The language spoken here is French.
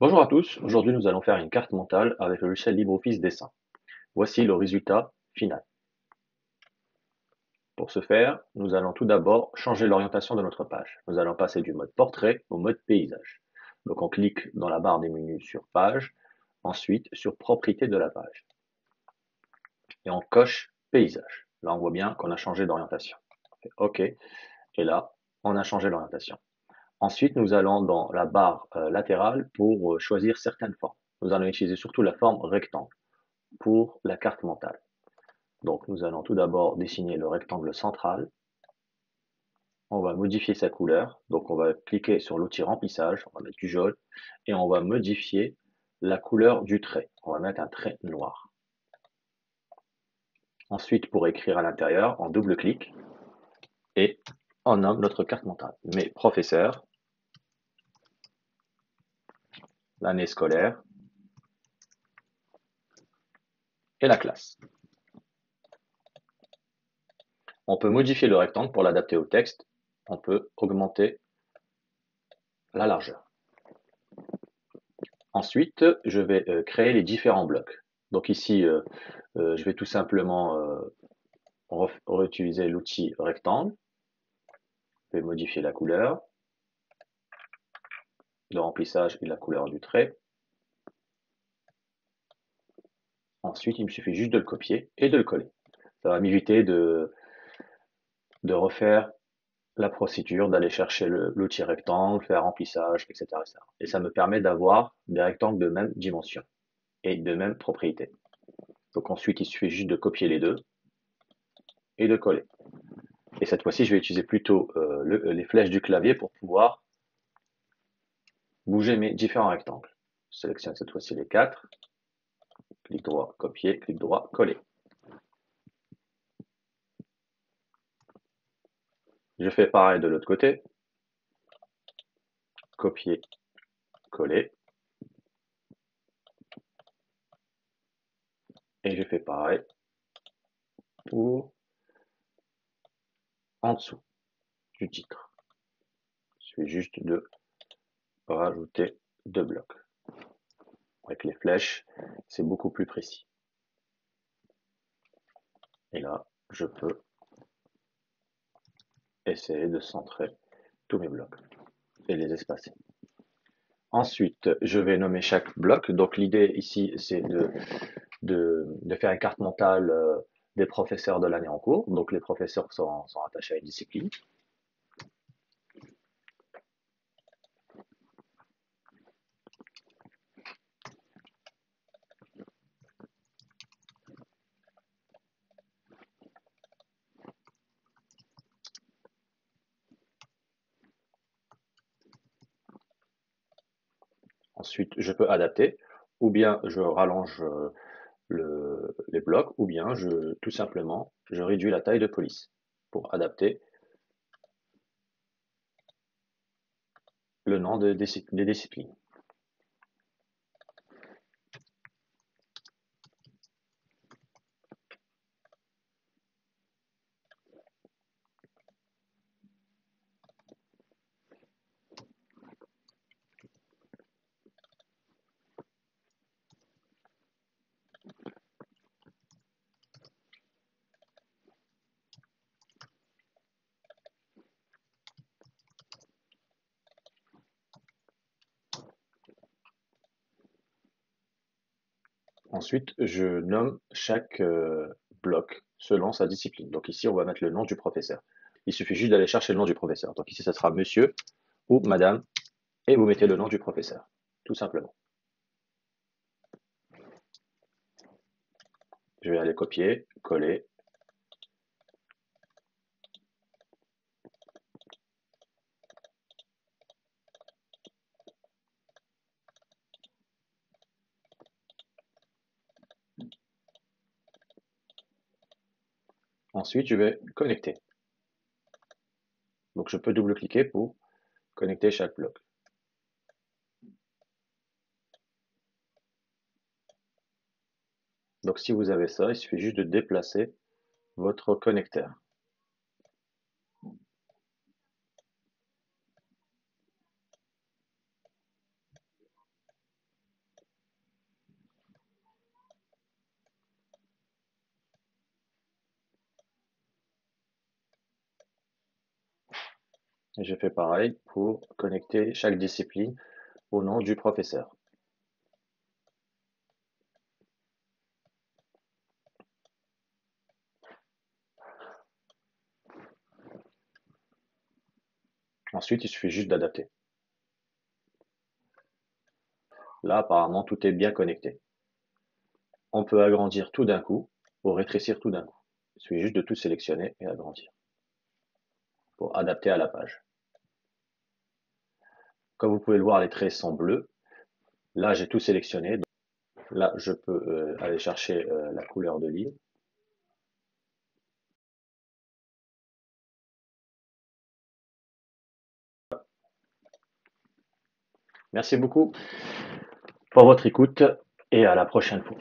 Bonjour à tous, aujourd'hui nous allons faire une carte mentale avec le logiciel LibreOffice Dessin. Voici le résultat final. Pour ce faire, nous allons tout d'abord changer l'orientation de notre page. Nous allons passer du mode portrait au mode paysage. Donc on clique dans la barre des menus sur page, ensuite sur propriété de la page. Et on coche paysage. Là on voit bien qu'on a changé d'orientation. OK, et là on a changé l'orientation. Ensuite, nous allons dans la barre latérale pour choisir certaines formes. Nous allons utiliser surtout la forme rectangle pour la carte mentale. Donc nous allons tout d'abord dessiner le rectangle central. On va modifier sa couleur. Donc on va cliquer sur l'outil remplissage, on va mettre du jaune et on va modifier la couleur du trait. On va mettre un trait noir. Ensuite, pour écrire à l'intérieur, on double-clique et on nomme notre carte mentale. Mais professeur, l'année scolaire et la classe. On peut modifier le rectangle pour l'adapter au texte. On peut augmenter la largeur. Ensuite, je vais créer les différents blocs. Donc ici, je vais tout simplement réutiliser l'outil rectangle. Je vais modifier la couleur, le remplissage et la couleur du trait. Ensuite, il me suffit juste de le copier et de le coller. Ça va m'éviter de refaire la procédure, d'aller chercher l'outil rectangle, faire remplissage, etc., etc. Et ça me permet d'avoir des rectangles de même dimension et de même propriété. Donc ensuite, il suffit juste de copier les deux et de coller. Et cette fois-ci, je vais utiliser plutôt les flèches du clavier pour pouvoir bouger mes différents rectangles. Je sélectionne cette fois-ci les quatre. Clic droit, copier, clic droit, coller. Je fais pareil de l'autre côté. Copier, coller. Et je fais pareil pour en dessous du titre. Il suffit juste de rajouter deux blocs. Avec les flèches, c'est beaucoup plus précis. Et là, je peux essayer de centrer tous mes blocs et les espacer. Ensuite, je vais nommer chaque bloc. Donc l'idée ici, c'est de faire une carte mentale des professeurs de l'année en cours. Donc les professeurs sont attachés à une discipline. Ensuite, je peux adapter, ou bien je rallonge les blocs, ou bien tout simplement, je réduis la taille de police pour adapter le nom des disciplines. Ensuite, je nomme chaque bloc selon sa discipline. Donc ici, on va mettre le nom du professeur. Il suffit juste d'aller chercher le nom du professeur. Donc ici, ça sera monsieur ou madame, et vous mettez le nom du professeur, tout simplement. Je vais aller copier, coller. Ensuite, je vais connecter. Donc je peux double-cliquer pour connecter chaque bloc. Donc si vous avez ça, il suffit juste de déplacer votre connecteur. Et j'ai fait pareil pour connecter chaque discipline au nom du professeur. Ensuite, il suffit juste d'adapter. Là, apparemment, tout est bien connecté. On peut agrandir tout d'un coup ou rétrécir tout d'un coup. Il suffit juste de tout sélectionner et agrandir pour adapter à la page. Comme vous pouvez le voir, les traits sont bleus. Là, j'ai tout sélectionné. Là, je peux aller chercher la couleur de livre. Merci beaucoup pour votre écoute et à la prochaine fois.